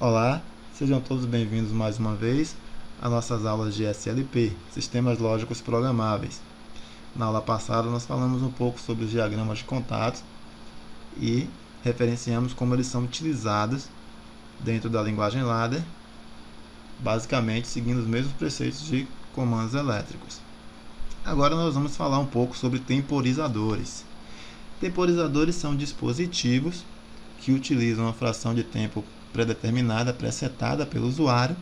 Olá, sejam todos bem-vindos mais uma vez às nossas aulas de SLP, Sistemas Lógicos Programáveis. Na aula passada nós falamos um pouco sobre os diagramas de contatos e referenciamos como eles são utilizados dentro da linguagem ladder, basicamente seguindo os mesmos preceitos de comandos elétricos. Agora nós vamos falar um pouco sobre temporizadores. Temporizadores são dispositivos que utilizam uma fração de tempo predeterminada, presetada pelo usuário,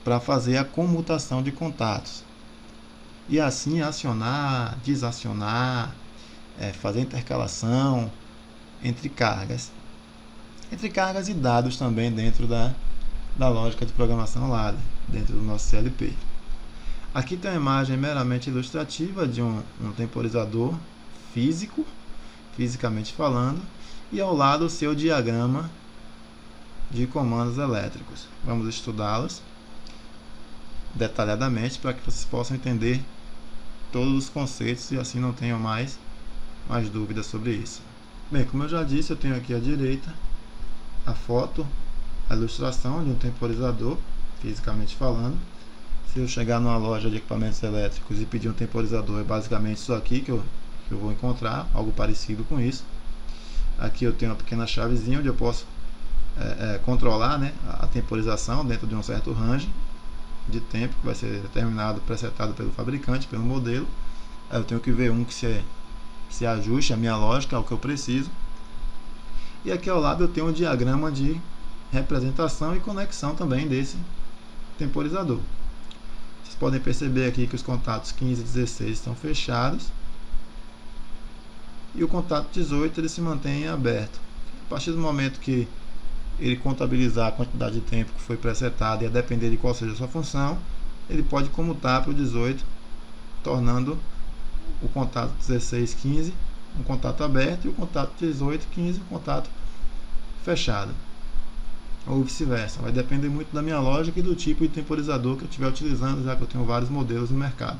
para fazer a comutação de contatos. E assim acionar, desacionar, fazer intercalação entre cargas e dados também dentro da lógica de programação ladder, dentro do nosso CLP. Aqui tem uma imagem meramente ilustrativa de um temporizador físico, fisicamente falando, e ao lado o seu diagrama de comandos elétricos. Vamos estudá-los detalhadamente para que vocês possam entender todos os conceitos e assim não tenham mais dúvidas sobre isso. Bem, como eu já disse, eu tenho aqui à direita a foto, a ilustração de um temporizador, fisicamente falando. Se eu chegar numa loja de equipamentos elétricos e pedir um temporizador, é basicamente isso aqui que eu vou encontrar, algo parecido com isso. Aqui eu tenho uma pequena chavezinha onde eu posso controlar, né, a temporização dentro de um certo range de tempo que vai ser determinado, presetado pelo fabricante, pelo modelo. Aí eu tenho que ver um que se ajuste à minha lógica, ao que eu preciso. E aqui ao lado eu tenho um diagrama de representação e conexão também desse temporizador. Vocês podem perceber aqui que os contatos 15 e 16 estão fechados e o contato 18 ele se mantém aberto. A partir do momento que ele contabilizar a quantidade de tempo que foi presetado e a depender de qual seja a sua função, ele pode comutar para o 18, tornando o contato 1615 um contato aberto e o contato 1815 um contato fechado, ou vice-versa. Vai depender muito da minha lógica e do tipo de temporizador que eu estiver utilizando, já que eu tenho vários modelos no mercado.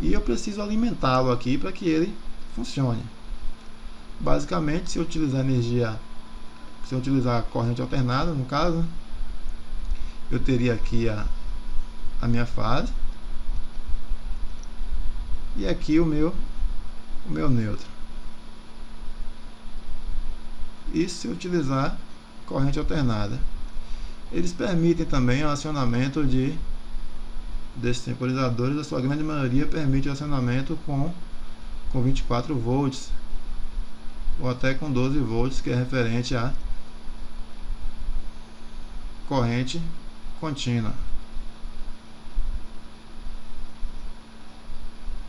E eu preciso alimentá-lo aqui para que ele funcione. Basicamente, se eu utilizar a corrente alternada, no caso, eu teria aqui a minha fase e aqui o meu neutro. E se eu utilizar corrente alternada, eles permitem também o acionamento desses temporizadores. A sua grande maioria permite o acionamento com 24 volts ou até com 12 volts, que é referente a corrente contínua.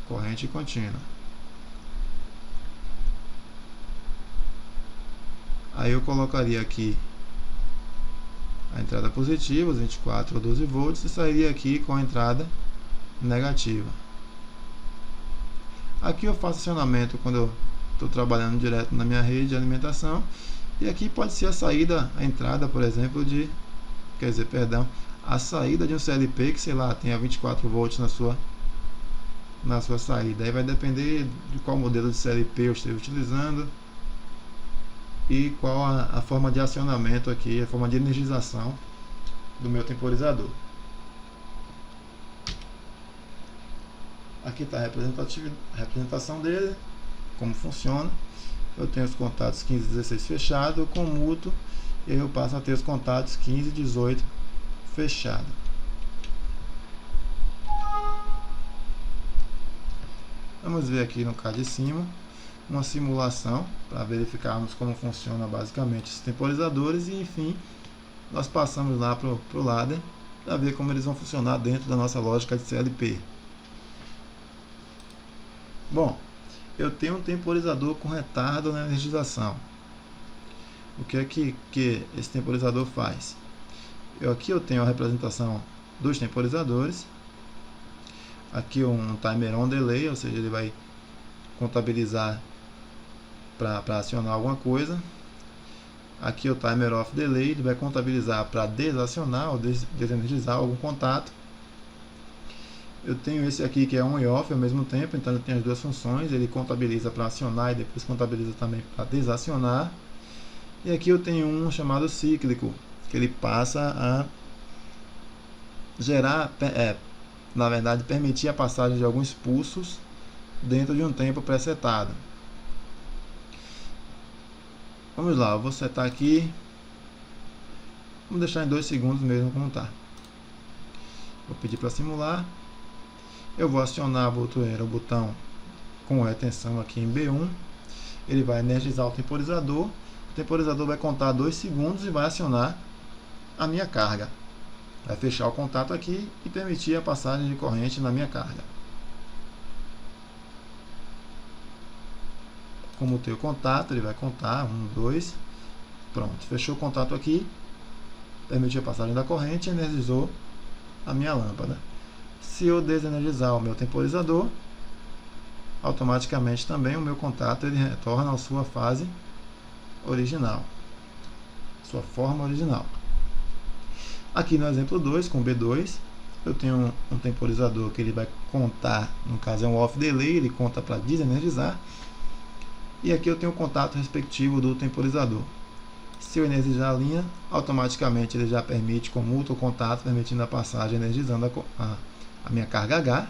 Corrente contínua. Aí eu colocaria aqui a entrada positiva, os 24 ou 12 volts, e sairia aqui com a entrada negativa. Aqui eu faço acionamento quando eu estou trabalhando direto na minha rede de alimentação. E aqui pode ser a entrada, por exemplo, a saída de um CLP que, sei lá, tenha 24 volts na sua saída. Aí vai depender de qual modelo de CLP eu esteja utilizando e qual a forma de acionamento aqui, a forma de energização do meu temporizador. Aqui está a representação dele, como funciona. Eu tenho os contatos 15 e 16 fechados, eu comuto e eu passo a ter os contatos 15 e 18 fechados. Vamos ver aqui no caso de cima uma simulação para verificarmos como funciona basicamente os temporizadores e enfim nós passamos lá para o ladder para ver como eles vão funcionar dentro da nossa lógica de CLP. Bom, eu tenho um temporizador com retardo na energização. O que é que esse temporizador faz? Aqui eu tenho a representação dos temporizadores. Aqui um timer on delay, ou seja, ele vai contabilizar para acionar alguma coisa. Aqui o timer off delay, ele vai contabilizar para desacionar ou desenergizar algum contato. Eu tenho esse aqui que é on e off ao mesmo tempo, então ele tem as duas funções, ele contabiliza para acionar e depois contabiliza também para desacionar. E aqui eu tenho um chamado cíclico, que ele passa a gerar, na verdade, permitir a passagem de alguns pulsos dentro de um tempo pré-setado. Vamos lá, eu vou setar aqui, vamos deixar em 2 segundos mesmo como está. Vou pedir para simular. Eu vou acionar o botão com retenção aqui em B1. Ele vai energizar o temporizador. O temporizador vai contar 2 segundos e vai acionar a minha carga. Vai fechar o contato aqui e permitir a passagem de corrente na minha carga. Comutei o contato, ele vai contar 1, 2. Pronto, fechou o contato aqui. Permitiu a passagem da corrente e energizou a minha lâmpada. Se eu desenergizar o meu temporizador, automaticamente também o meu contato ele retorna à sua fase original, sua forma original. Aqui no exemplo 2, com B2, eu tenho um temporizador que ele vai contar, no caso é um off delay, ele conta para desenergizar. E aqui eu tenho o contato respectivo do temporizador. Se eu energizar a linha, automaticamente ele já permite, comuta o contato, permitindo a passagem, energizando a minha carga H.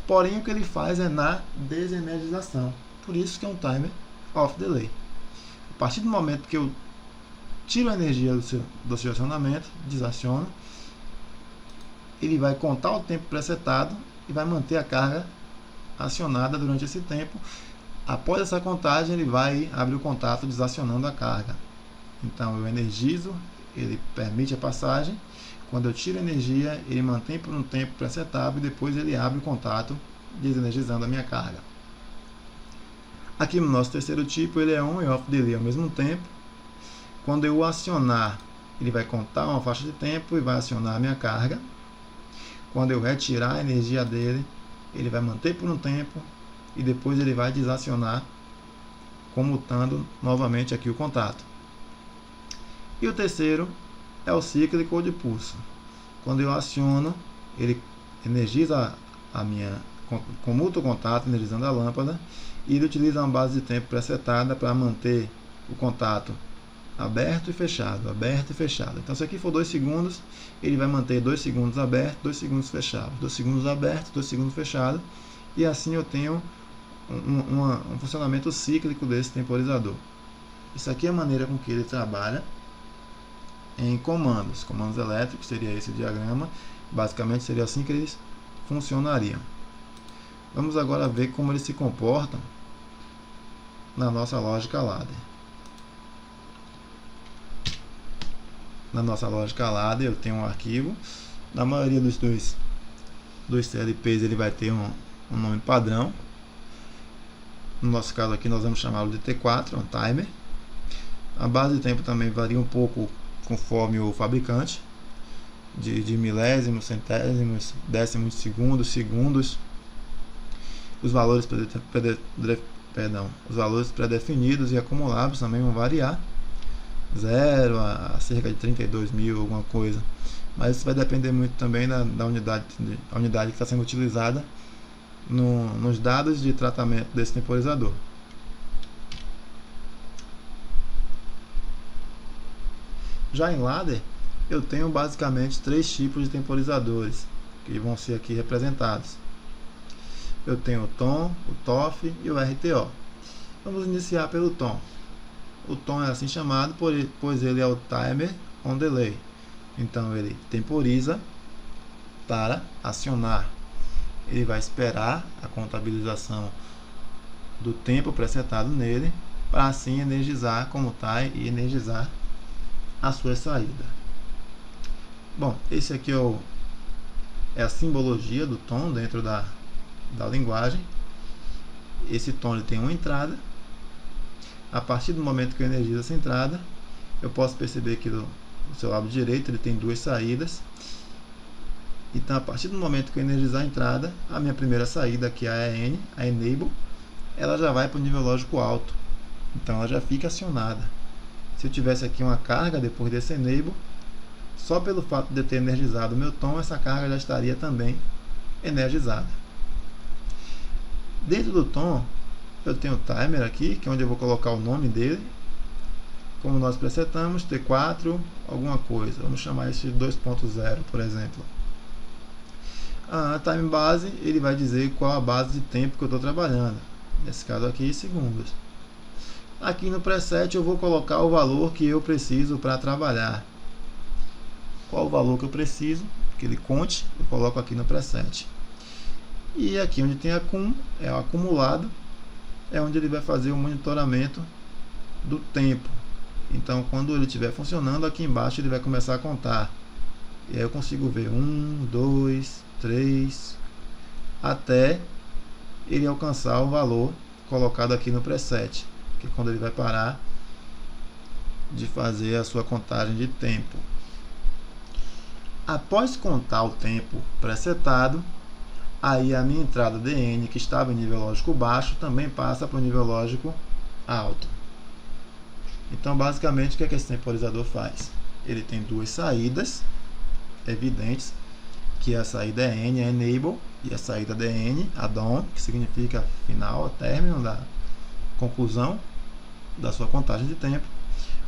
Porém, o que ele faz é na desenergização. Por isso que é um timer off delay. A partir do momento que eu tiro a energia do seu acionamento, desaciono, ele vai contar o tempo presetado e vai manter a carga acionada durante esse tempo. Após essa contagem, ele vai abrir o contato desacionando a carga. Então eu energizo, ele permite a passagem. Quando eu tiro a energia, ele mantém por um tempo presetado e depois ele abre o contato desenergizando a minha carga. Aqui no nosso terceiro tipo, ele é on e off delay ao mesmo tempo. Quando eu acionar, ele vai contar uma faixa de tempo e vai acionar a minha carga. Quando eu retirar a energia dele, ele vai manter por um tempo e depois ele vai desacionar, comutando novamente aqui o contato. E o terceiro é o cíclico ou de pulso. Quando eu aciono, ele energiza comuta o contato, energizando a lâmpada, e ele utiliza uma base de tempo presetada para manter o contato aberto e fechado, aberto e fechado. Então, se aqui for 2 segundos, ele vai manter 2 segundos aberto, 2 segundos fechado, 2 segundos aberto, 2 segundos fechado, e assim eu tenho um funcionamento cíclico desse temporizador. Isso aqui é a maneira com que ele trabalha em comandos elétricos. Seria esse o diagrama. Basicamente seria assim que eles funcionariam. Vamos agora ver como eles se comportam na nossa lógica ladder. Na nossa lógica ladder eu tenho um arquivo. Na maioria dos CLPs ele vai ter um nome padrão. No nosso caso aqui nós vamos chamá-lo de T4, um timer. A base de tempo também varia um pouco conforme o fabricante, de milésimos, centésimos, décimos de segundos, segundos. Os valores pré-definidos e acumulados também vão variar, 0 a cerca de 32.000, alguma coisa. Mas isso vai depender muito também da unidade que está sendo utilizada nos dados de tratamento desse temporizador. Já em ladder, eu tenho basicamente 3 tipos de temporizadores que vão ser aqui representados. Eu tenho o tom, o TOF e o RTO. Vamos iniciar pelo tom. O tom é assim chamado pois ele é o timer on delay. Então ele temporiza para acionar. Ele vai esperar a contabilização do tempo presetado nele para assim energizar como está e energizar a sua saída. Bom, esse aqui é a simbologia do tom dentro da linguagem. Esse tom ele tem uma entrada. A partir do momento que eu energizo essa entrada, eu posso perceber que do seu lado direito ele tem 2 saídas. Então, a partir do momento que eu energizar a entrada, a minha primeira saída, que é a Enable, ela já vai para o nível lógico alto. Então, ela já fica acionada. Se eu tivesse aqui uma carga depois desse Enable, só pelo fato de eu ter energizado o meu tom, essa carga já estaria também energizada. Dentro do tom, eu tenho o timer aqui, que é onde eu vou colocar o nome dele. como nós presetamos, T4, alguma coisa. Vamos chamar isso de 2.0, por exemplo. A time base, ele vai dizer qual a base de tempo que eu estou trabalhando. Nesse caso aqui, segundos. Aqui no preset eu vou colocar o valor que eu preciso para trabalhar. Qual o valor que eu preciso, que ele conte, eu coloco aqui no preset. E aqui onde tem acum, é o acumulado, é onde ele vai fazer o monitoramento do tempo. Então, quando ele estiver funcionando, aqui embaixo ele vai começar a contar. E aí eu consigo ver 1, 2, 3, até ele alcançar o valor colocado aqui no preset, que é quando ele vai parar de fazer a sua contagem de tempo. Após contar o tempo presetado, aí a minha entrada DN, que estava em nível lógico baixo, também passa para o nível lógico alto. Então, basicamente, o que é que esse temporizador faz? Ele tem duas saídas evidentes, que a saída N é Enable, e a saída DN, Add-on, que significa final, término da conclusão da sua contagem de tempo,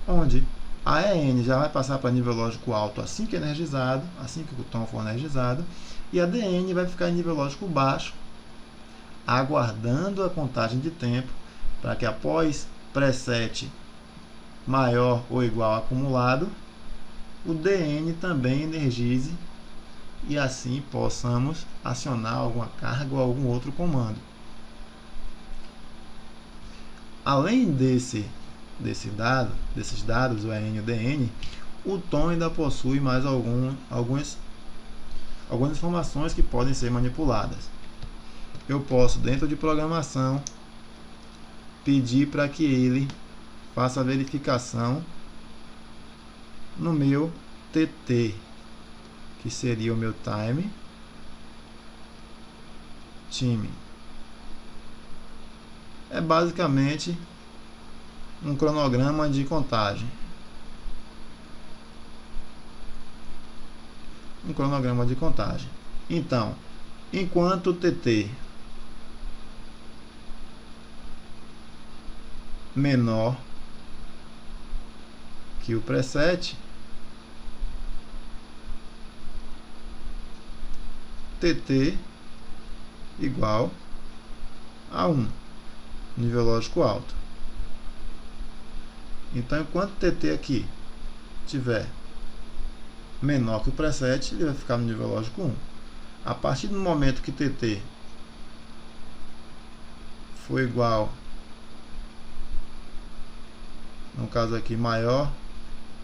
onde a EN já vai passar para nível lógico alto assim que energizado, assim que o tom for energizado, e a DN vai ficar em nível lógico baixo, aguardando a contagem de tempo, para que após preset maior ou igual acumulado, o DN também energize e assim possamos acionar alguma carga ou algum outro comando. Além desses dados, o EN e o DN, o tom ainda possui mais algumas informações que podem ser manipuladas. Eu posso, dentro de programação, pedir para que ele faça a verificação no meu TT, que seria o meu time. É basicamente um cronograma de contagem. Então, enquanto o TT menor que o preset, TT igual a 1, nível lógico alto. Então, enquanto o TT aqui tiver menor que o preset, ele vai ficar no nível lógico 1. A partir do momento que TT for igual, no caso aqui, maior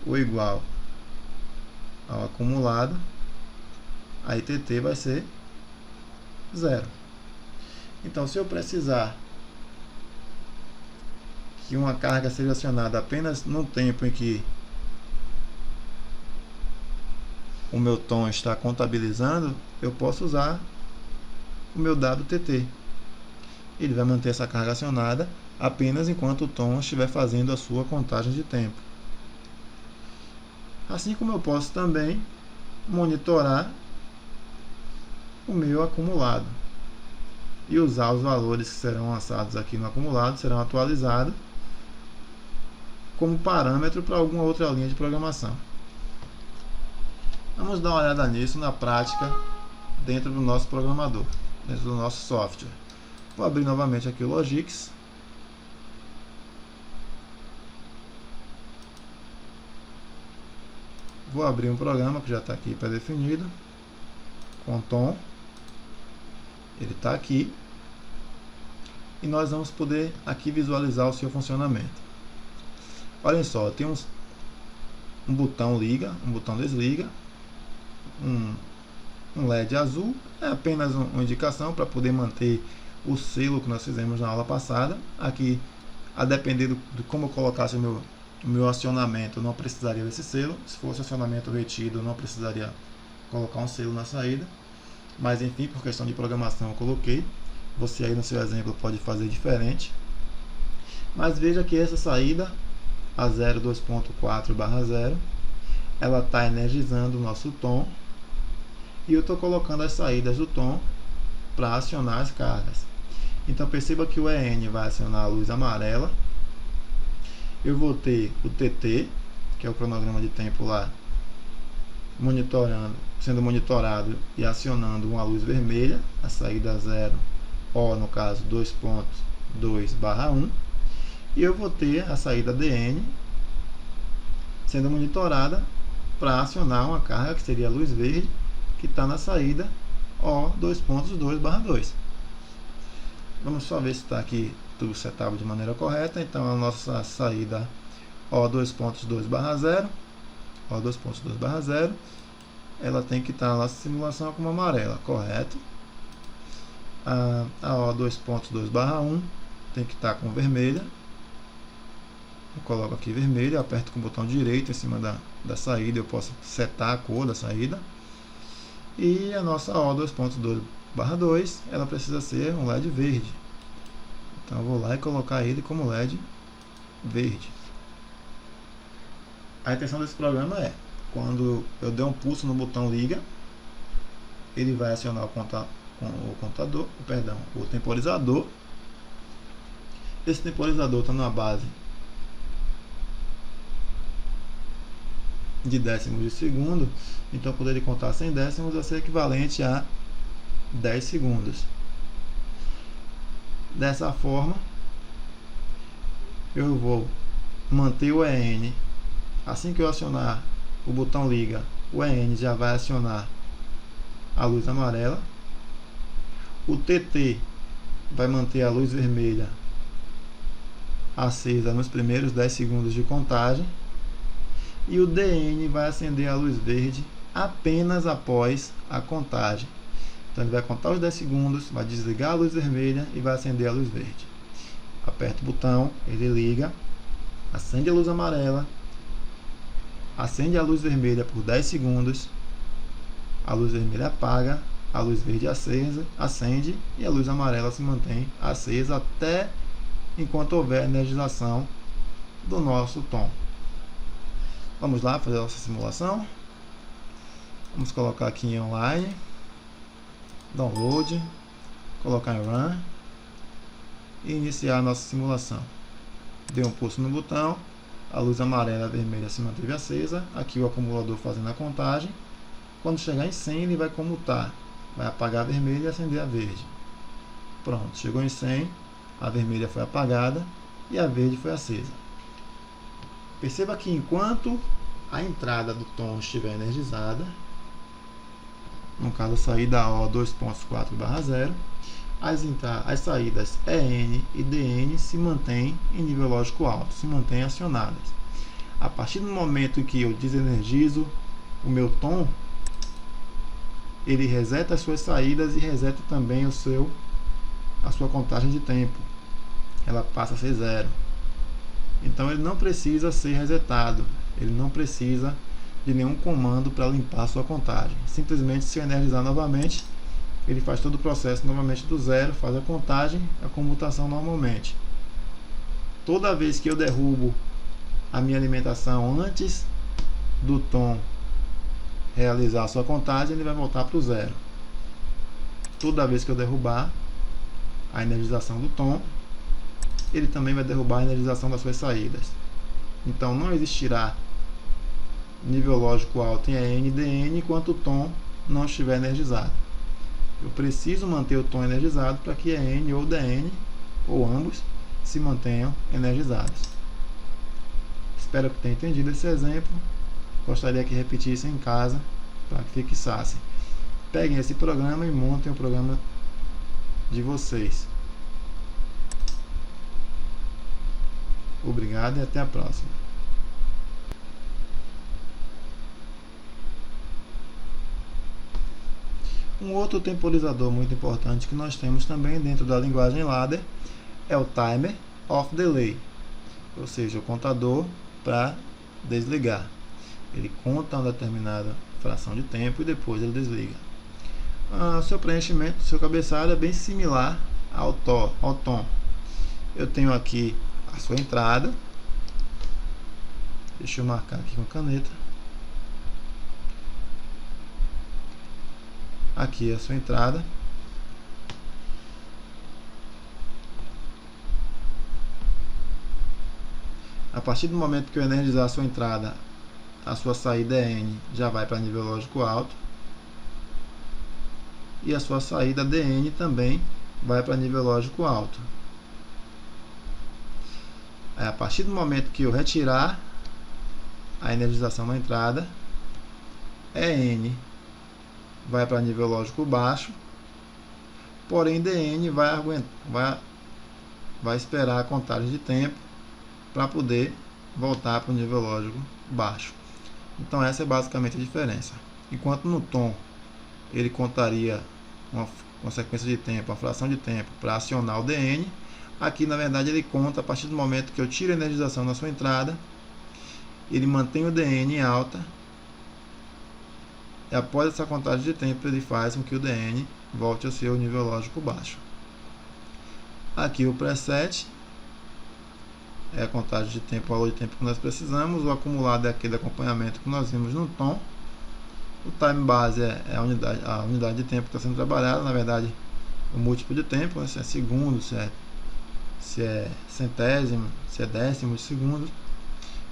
ou igual ao acumulado, aí TT vai ser 0. Então, se eu precisar que uma carga seja acionada apenas no tempo em que o meu tom está contabilizando, eu posso usar o meu WTT. Ele vai manter essa carga acionada apenas enquanto o tom estiver fazendo a sua contagem de tempo. Assim como eu posso também monitorar o meu acumulado e usar os valores que serão lançados aqui no acumulado, serão atualizados como parâmetro para alguma outra linha de programação. Vamos dar uma olhada nisso na prática dentro do nosso programador, dentro do nosso software. Vou abrir novamente aqui o Logix. Vou abrir um programa que já está aqui pré-definido, com tom. Ele está aqui. E nós vamos poder aqui visualizar o seu funcionamento. Olhem só, tem um botão liga, um botão desliga, um LED azul, é apenas uma indicação para poder manter o selo que nós fizemos na aula passada. Aqui, a depender de como eu colocasse o meu acionamento, eu não precisaria desse selo. Se fosse acionamento retido, eu não precisaria colocar um selo na saída. Mas enfim, por questão de programação eu coloquei. Você aí no seu exemplo pode fazer diferente. Mas veja que essa saída, a 02.4/0, ela está energizando o nosso tom. E eu estou colocando as saídas do tom para acionar as cargas. Então perceba que o EN vai acionar a luz amarela eu vou ter o TT, que é o cronograma de tempo lá, sendo monitorado e acionando uma luz vermelha, a saída 0, ou no caso 2.2/1, e eu vou ter a saída DN sendo monitorada para acionar uma carga que seria a luz verde, que está na saída O2.2/2. Vamos só ver se está aqui tudo setado de maneira correta. Então a nossa saída O2.2/0, O2.2/0, ela tem que estar na nossa simulação como amarela, correto? A O2.2/1 tem que estar com vermelha. Eu coloco aqui vermelho, aperto com o botão direito em cima da saída, eu posso setar a cor da saída. E a nossa O2.2/2, ela precisa ser um LED verde. Então eu vou lá e colocar ele como LED verde. A intenção desse programa é, quando eu der um pulso no botão liga, ele vai acionar o temporizador. Esse temporizador está numa base de décimos de segundo, então quando ele contar 100 décimos vai ser equivalente a 10 segundos. Dessa forma, eu vou manter o EN. Assim que eu acionar o botão liga, o EN já vai acionar a luz amarela. O TT vai manter a luz vermelha acesa nos primeiros 10 segundos de contagem. E o DN vai acender a luz verde apenas após a contagem. Então ele vai contar os 10 segundos, vai desligar a luz vermelha e vai acender a luz verde. Aperta o botão, ele liga, acende a luz amarela, acende a luz vermelha por 10 segundos, a luz vermelha apaga, a luz verde acende e a luz amarela se mantém acesa até enquanto houver energização do nosso tom. Vamos lá fazer a nossa simulação. Vamos colocar aqui em online, download, colocar em run e iniciar a nossa simulação. Dei um pulso no botão, a luz amarela e a vermelha se manteve acesa, aqui o acumulador fazendo a contagem. Quando chegar em 100 ele vai comutar, vai apagar a vermelha e acender a verde. Pronto, chegou em 100, a vermelha foi apagada e a verde foi acesa. Perceba que enquanto a entrada do tom estiver energizada, no caso a saída O2.4/0, as saídas EN e DN se mantêm em nível lógico alto, se mantêm acionadas. A partir do momento em que eu desenergizo o meu tom, ele reseta as suas saídas e reseta também a sua contagem de tempo. Ela passa a ser 0. Então ele não precisa ser resetado, ele não precisa de nenhum comando para limpar a sua contagem. Simplesmente, se eu energizar novamente, ele faz todo o processo novamente do zero, faz a contagem, a comutação normalmente. Toda vez que eu derrubo a minha alimentação antes do tom realizar a sua contagem, ele vai voltar para o zero. Toda vez que eu derrubar a energização do tom, ele também vai derrubar a energização das suas saídas. Então não existirá nível lógico alto em EN e DN enquanto o tom não estiver energizado. Eu preciso manter o tom energizado para que EN ou DN, ou ambos, se mantenham energizados. Espero que tenha entendido esse exemplo. Gostaria que repetissem em casa para que fixassem. Peguem esse programa e montem o programa de vocês. Obrigado e até a próxima. Um outro temporizador muito importante que nós temos também dentro da linguagem ladder é o Timer of Delay, ou seja, o contador para desligar. Ele conta uma determinada fração de tempo e depois ele desliga. Seu preenchimento, seu cabeçalho é bem similar ao tom. Eu tenho aqui a sua entrada. Deixa eu marcar aqui com a caneta. Aqui é a sua entrada. A partir do momento que eu energizar a sua entrada, a sua saída EN já vai para nível lógico alto. E a sua saída DN também vai para nível lógico alto. A partir do momento que eu retirar a energização na entrada, EN vai para nível lógico baixo, porém DN vai esperar a contagem de tempo para poder voltar para o nível lógico baixo. Então essa é basicamente a diferença. Enquanto no tom ele contaria uma sequência de tempo, uma fração de tempo para acionar o DN, aqui na verdade ele conta a partir do momento que eu tiro a energização na sua entrada, ele mantém o DN em alta, e após essa contagem de tempo ele faz com que o DN volte ao seu nível lógico baixo. Aqui o preset é a contagem de tempo, o valor de tempo que nós precisamos, o acumulado é aquele acompanhamento que nós vimos no tom, o time base é a unidade de tempo que está sendo trabalhada, na verdade o múltiplo de tempo, se é segundo, se é centésimo, se é décimo de segundo.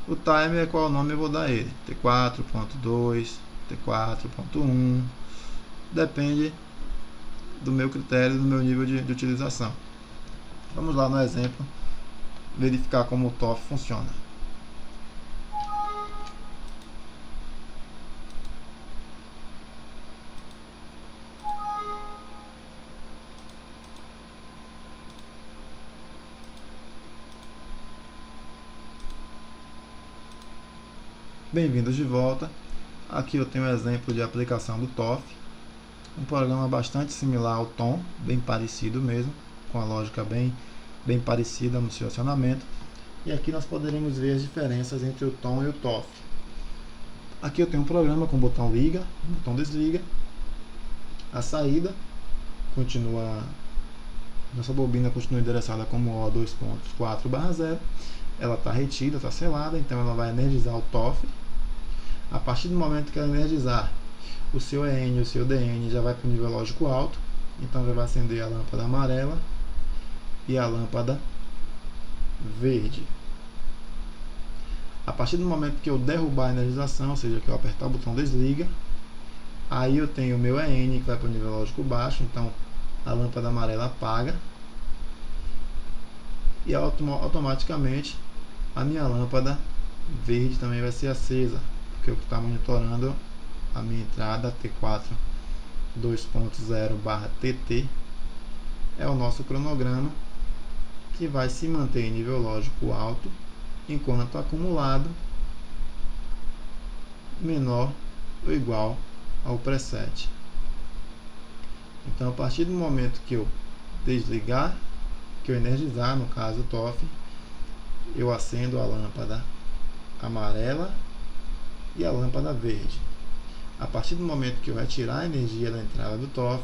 O timer é qual nome eu vou dar a ele, T4.2, T4.1, depende do meu critério, do meu nível de utilização. Vamos lá no exemplo, verificar como o TOF funciona. Bem-vindos de volta. Aqui eu tenho um exemplo de aplicação do TOF, um programa bastante similar ao tom, bem parecido mesmo, com a lógica bem parecida no seu acionamento. E aqui nós poderemos ver as diferenças entre o tom e o TOF. Aqui eu tenho um programa com o botão liga, o botão desliga, a saída continua, nossa bobina continua endereçada como O2.4/0, ela está retida, está selada, então ela vai energizar o TOF. A partir do momento que ela energizar, o seu EN e o seu DN já vai para o nível lógico alto, então já vai acender a lâmpada amarela e a lâmpada verde. A partir do momento que eu derrubar a energização, ou seja, que eu apertar o botão desliga, aí eu tenho o meu EN que vai para o nível lógico baixo, então a lâmpada amarela apaga e automaticamente a minha lâmpada verde também vai ser acesa, porque o que está monitorando a minha entrada T4 2.0/TT é o nosso cronograma, que vai se manter em nível lógico alto, enquanto acumulado menor ou igual ao preset. Então, a partir do momento que eu desligar, que eu energizar, no caso o TOF, eu acendo a lâmpada amarela e a lâmpada verde. A partir do momento que eu retirar a energia da entrada do TOF,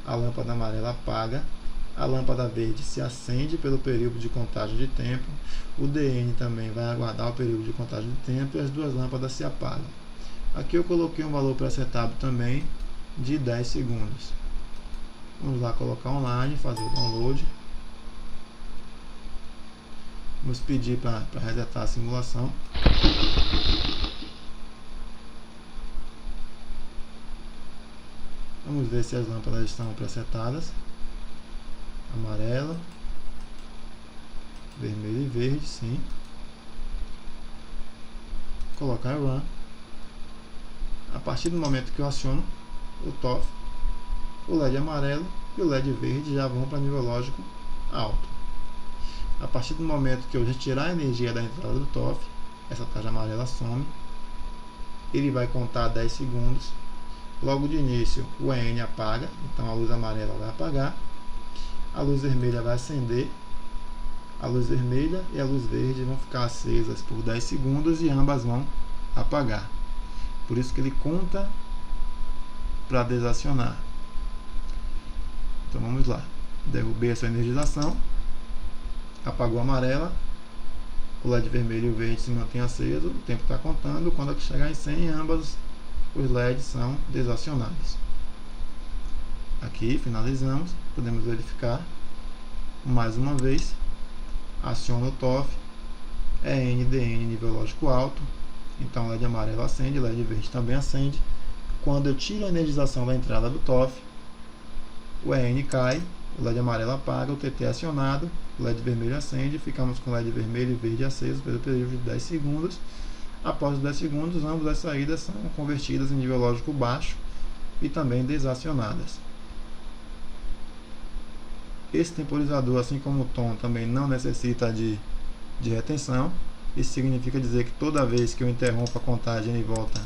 a lâmpada amarela apaga, a lâmpada verde se acende pelo período de contagem de tempo, o DN também vai aguardar o período de contagem de tempo e as duas lâmpadas se apagam. Aqui eu coloquei um valor presetado também de 10 segundos. Vamos lá colocar online, fazer o download. Vamos pedir para resetar a simulação. Vamos ver se as lâmpadas estão presetadas. Amarela, vermelho e verde, sim. Colocar Run. A partir do momento que eu aciono o TOF, o LED amarelo e o LED verde já vão para nível lógico alto. A partir do momento que eu retirar a energia da entrada do TOF, essa taxa amarela some, ele vai contar 10 segundos. Logo de início o EN apaga, então a luz amarela vai apagar, a luz vermelha vai acender, a luz vermelha e a luz verde vão ficar acesas por 10 segundos e ambas vão apagar. Por isso que ele conta para desacionar. Então vamos lá, derrubei essa energização, apagou a amarela, o LED vermelho e o verde se mantém aceso, o tempo está contando, quando chegar em 100, ambas os LEDs são desacionados. Aqui finalizamos, podemos verificar mais uma vez, aciona o TOF, EN, DN, nível lógico alto. Então LED amarelo acende, LED verde também acende. Quando eu tiro a energização da entrada do TOF, o EN cai, o LED amarelo apaga, o TT é acionado, o LED vermelho acende, ficamos com o LED vermelho e verde aceso pelo período de 10 segundos. Após os 10 segundos, ambas as saídas são convertidas em nível lógico baixo e também desacionadas. Esse temporizador, assim como o tom, também não necessita de retenção. Isso significa dizer que toda vez que eu interrompo a contagem, ele volta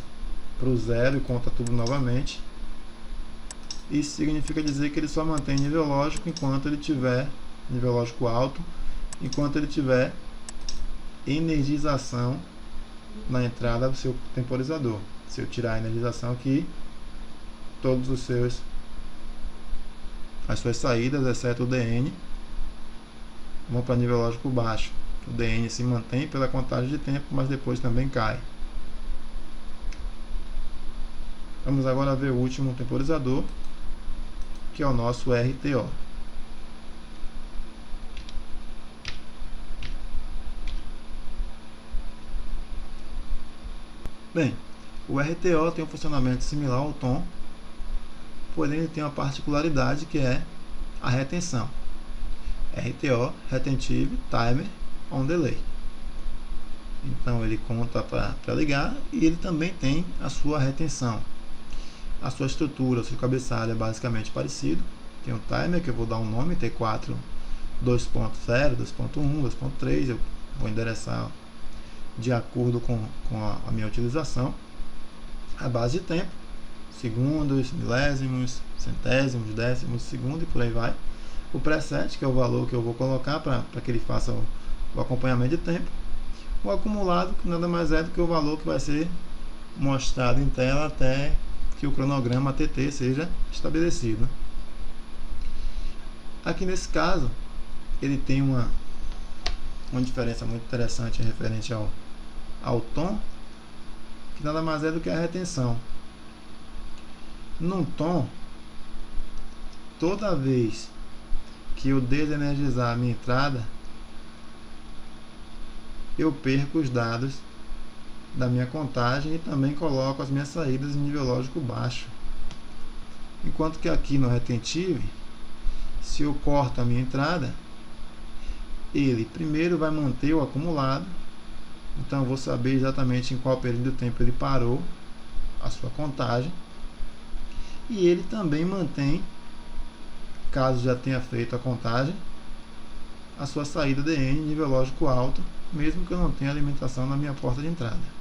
para o zero e conta tudo novamente. Isso significa dizer que ele só mantém nível lógico enquanto ele tiver nível lógico alto, enquanto ele tiver energização na entrada do seu temporizador. Se eu tirar a energização aqui, todos as suas saídas, exceto o DN, vão para nível lógico baixo. O DN se mantém pela contagem de tempo, mas depois também cai. Vamos agora ver o último temporizador, que é o nosso RTO. Bem, o RTO tem um funcionamento similar ao tom, porém ele tem uma particularidade que é a retenção. RTO, Retentive Timer on Delay. Então ele conta para ligar e ele também tem a sua retenção. A sua estrutura, o seu cabeçalho é basicamente parecido. Tem um timer que eu vou dar um nome, T4 2.0, 2.1, 2.3. Eu vou endereçar de acordo com a minha utilização. A base de tempo, segundos, milésimos, centésimos, décimos, segundo e por aí vai. O preset, que é o valor que eu vou colocar para que ele faça o acompanhamento de tempo. O acumulado, que nada mais é do que o valor que vai ser mostrado em tela até que o cronograma TT seja estabelecido. Aqui nesse caso, ele tem uma diferença muito interessante referente ao tom, que nada mais é do que a retenção. Num tom, toda vez que eu desenergizar a minha entrada, eu perco os dados da minha contagem e também coloco as minhas saídas em nível lógico baixo. Enquanto que aqui no retentive, se eu corto a minha entrada, ele primeiro vai manter o acumulado, então eu vou saber exatamente em qual período de tempo ele parou a sua contagem, e ele também mantém, caso já tenha feito a contagem, a sua saída DN em nível lógico alto, mesmo que eu não tenha alimentação na minha porta de entrada.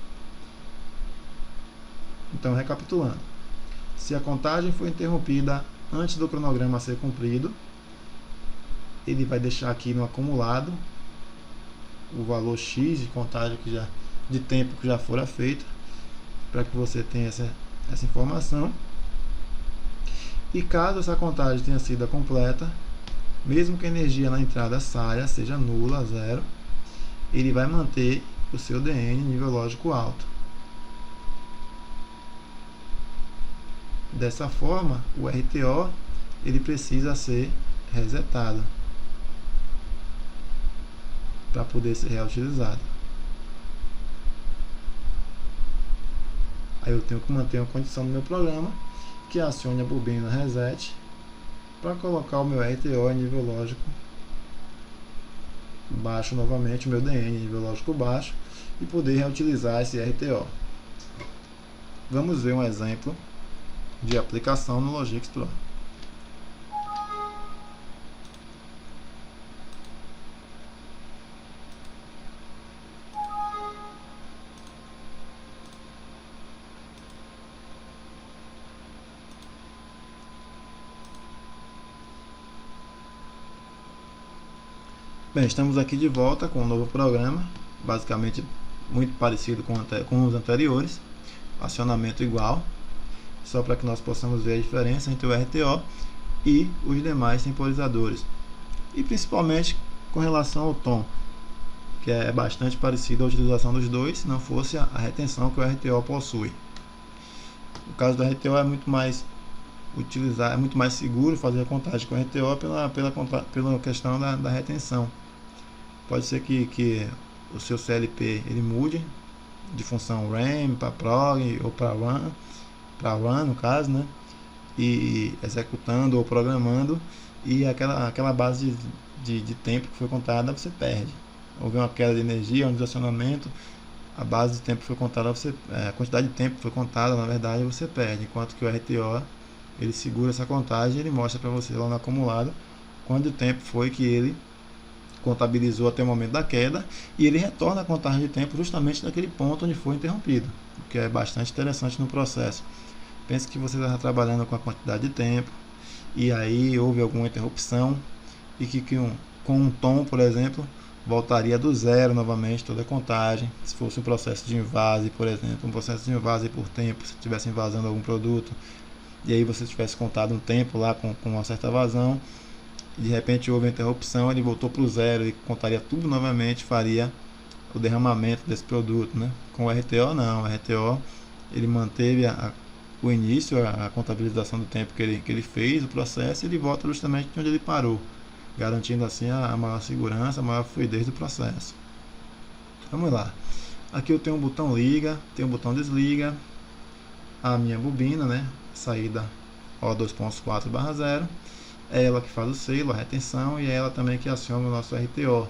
Então, recapitulando, se a contagem foi interrompida antes do cronograma ser cumprido, ele vai deixar aqui no acumulado o valor X de contagem de tempo que já fora feito, para que você tenha essa informação. E caso essa contagem tenha sido completa, mesmo que a energia na entrada saia, seja nula, zero, ele vai manter o seu DN em nível lógico alto. Dessa forma, o RTO ele precisa ser resetado para poder ser reutilizado. Aí eu tenho que manter uma condição no meu programa que acione a bobina reset para colocar o meu RTO em nível lógico baixo novamente, o meu DN em nível lógico baixo, e poder reutilizar esse RTO. Vamos ver um exemplo de aplicação no Logix Pro. Bem, estamos aqui de volta com um novo programa, basicamente muito parecido com os anteriores, acionamento igual, só para que nós possamos ver a diferença entre o RTO e os demais temporizadores, e principalmente com relação ao tom, que é bastante parecido a utilização dos dois, se não fosse a retenção que o RTO possui. No caso do RTO é muito mais seguro fazer a contagem com o RTO pela questão da retenção. Pode ser que o seu CLP ele mude de função RAM para prog ou para run no caso, né? E executando ou programando, e aquela base de tempo que foi contada você perde. Houve uma queda de energia, um desacionamento, a base de tempo que foi contada, a quantidade de tempo que foi contada, na verdade, você perde. Enquanto que o RTO, ele segura essa contagem e ele mostra para você lá no acumulado quanto tempo foi que ele contabilizou até o momento da queda, e ele retorna a contagem de tempo justamente naquele ponto onde foi interrompido, o que é bastante interessante no processo. Pense que você está trabalhando com a quantidade de tempo e aí houve alguma interrupção e com um tom, por exemplo, voltaria do zero novamente toda a contagem. Se fosse um processo de invase, por exemplo, um processo de invase por tempo, se estivesse invasando algum produto e aí você tivesse contado um tempo lá com uma certa vazão, de repente houve a interrupção, ele voltou para o zero e contaria tudo novamente, faria o derramamento desse produto, né? Com o RTO não, o RTO ele manteve o início, a contabilização do tempo que ele fez, o processo, e ele volta justamente onde ele parou, garantindo assim a maior segurança, a maior fluidez do processo. Vamos lá. Aqui eu tenho um botão liga, tenho um botão desliga, a minha bobina, né? Saída O2.4/0. É ela que faz o selo, a retenção, e é ela também que aciona o nosso RTO.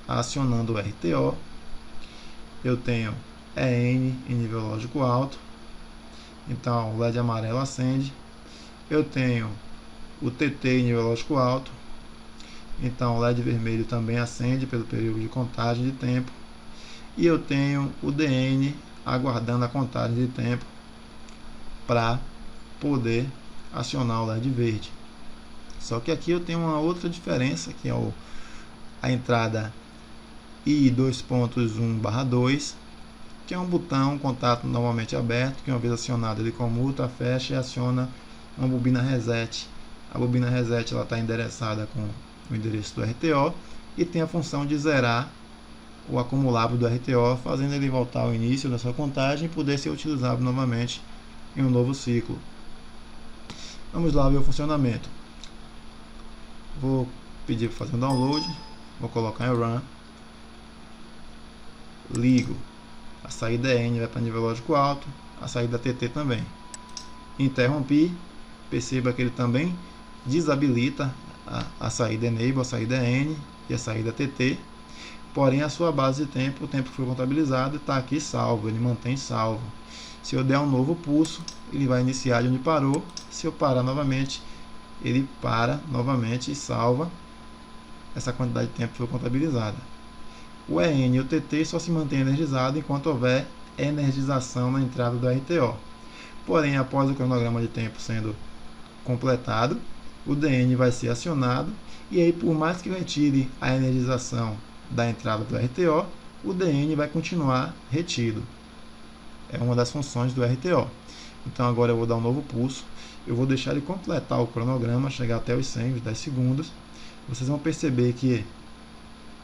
Acionando o RTO, eu tenho EN em nível lógico alto, então o LED amarelo acende. Eu tenho o TT em nível lógico alto, então o LED vermelho também acende pelo período de contagem de tempo. E eu tenho o DN aguardando a contagem de tempo para poder acionar o LED verde. Só que aqui eu tenho uma outra diferença, que é a entrada I2.1/2, que é um botão contato normalmente aberto, que uma vez acionado ele comuta, fecha e aciona uma bobina reset. A bobina reset está endereçada com o endereço do RTO e tem a função de zerar o acumulável do RTO, fazendo ele voltar ao início da sua contagem e poder ser utilizado novamente em um novo ciclo. Vamos lá ver o funcionamento. Vou pedir para fazer um download, vou colocar em run, ligo, a saída N vai para nível lógico alto, a saída TT também. Interrompi, perceba que ele também desabilita a saída Enable, a saída N e a saída TT, porém a sua base de tempo, o tempo que foi contabilizado, está aqui salvo, ele mantém salvo. Se eu der um novo pulso, ele vai iniciar de onde parou. Se eu parar novamente, ele para novamente e salva essa quantidade de tempo que foi contabilizada. O EN e o TT só se mantém energizado enquanto houver energização na entrada do RTO. Porém, após o cronograma de tempo sendo completado, o DN vai ser acionado, e aí, por mais que retire a energização da entrada do RTO, o DN vai continuar retido. É uma das funções do RTO. Então agora eu vou dar um novo pulso, eu vou deixar ele completar o cronograma, chegar até os 100, os 10 segundos. Vocês vão perceber que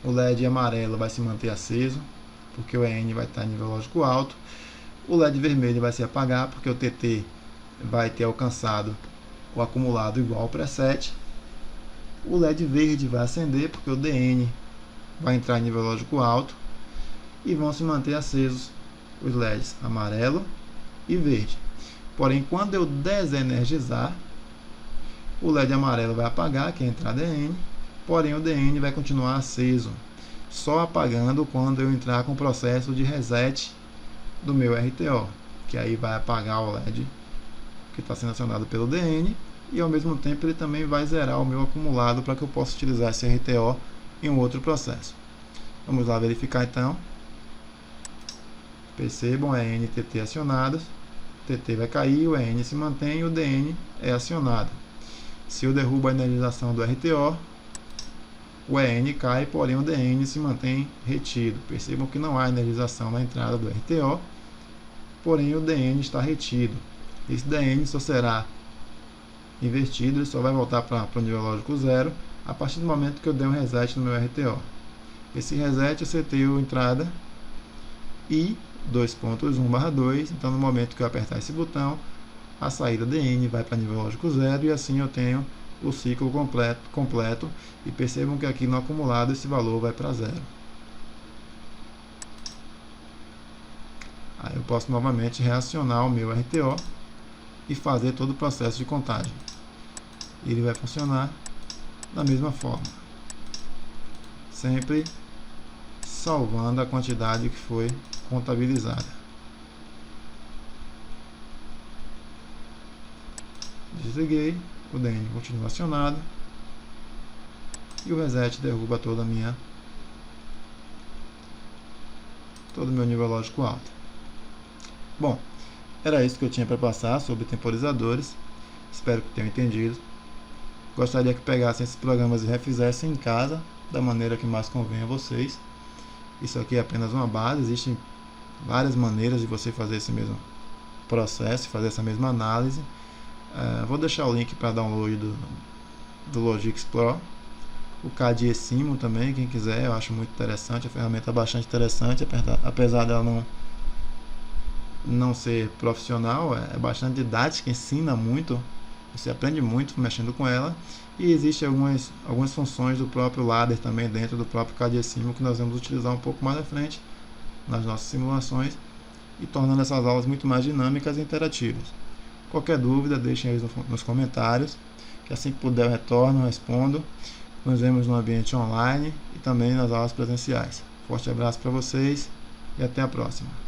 o LED amarelo vai se manter aceso, porque o EN vai estar em nível lógico alto. O LED vermelho vai se apagar, porque o TT vai ter alcançado o acumulado igual ao preset. O LED verde vai acender, porque o DN vai entrar em nível lógico alto. E vão se manter acesos os LEDs amarelo e verde. Porém, quando eu desenergizar, o LED amarelo vai apagar, que é a entrada EN, porém o DN vai continuar aceso, só apagando quando eu entrar com o processo de reset do meu RTO, que aí vai apagar o LED que está sendo acionado pelo DN, e ao mesmo tempo ele também vai zerar o meu acumulado para que eu possa utilizar esse RTO em um outro processo. Vamos lá verificar então. Percebam, EN e TT acionados. TT vai cair, o EN se mantém e o DN é acionado. Se eu derrubo a energização do RTO, o EN cai, porém o DN se mantém retido. Percebam que não há energização na entrada do RTO, porém o DN está retido. Esse DN só será invertido, ele só vai voltar para o nível lógico zero a partir do momento que eu der um reset no meu RTO. Esse reset eu setei a entrada e 2.1/2, então no momento que eu apertar esse botão, a saída DN vai para nível lógico zero, e assim eu tenho o ciclo completo, e percebam que aqui no acumulado esse valor vai para zero. posso novamente reacionar o meu RTO e fazer todo o processo de contagem. Ele vai funcionar da mesma forma, sempre salvando a quantidade que foi contabilizada. Desliguei, o DN continua acionado e o reset derruba todo o meu nível lógico alto. Bom, era isso que eu tinha para passar sobre temporizadores. Espero que tenham entendido. Gostaria que pegassem esses programas e refizessem em casa da maneira que mais convém a vocês. Isso aqui é apenas uma base, existem várias maneiras de você fazer esse mesmo processo, fazer essa mesma análise. Vou deixar o link para download do Logix Pro, o CAD-ESIMO também, quem quiser, eu acho muito interessante, a ferramenta é bastante interessante, apesar dela não ser profissional, é bastante didática, ensina muito, você aprende muito mexendo com ela, e existem algumas funções do próprio ladder também dentro do próprio CAD-ESIMO que nós vamos utilizar um pouco mais à frente nas nossas simulações, e tornando essas aulas muito mais dinâmicas e interativas. Qualquer dúvida, deixem aí nos comentários, que assim que puder eu retorno, respondo. Nos vemos no ambiente online e também nas aulas presenciais. Forte abraço para vocês e até a próxima.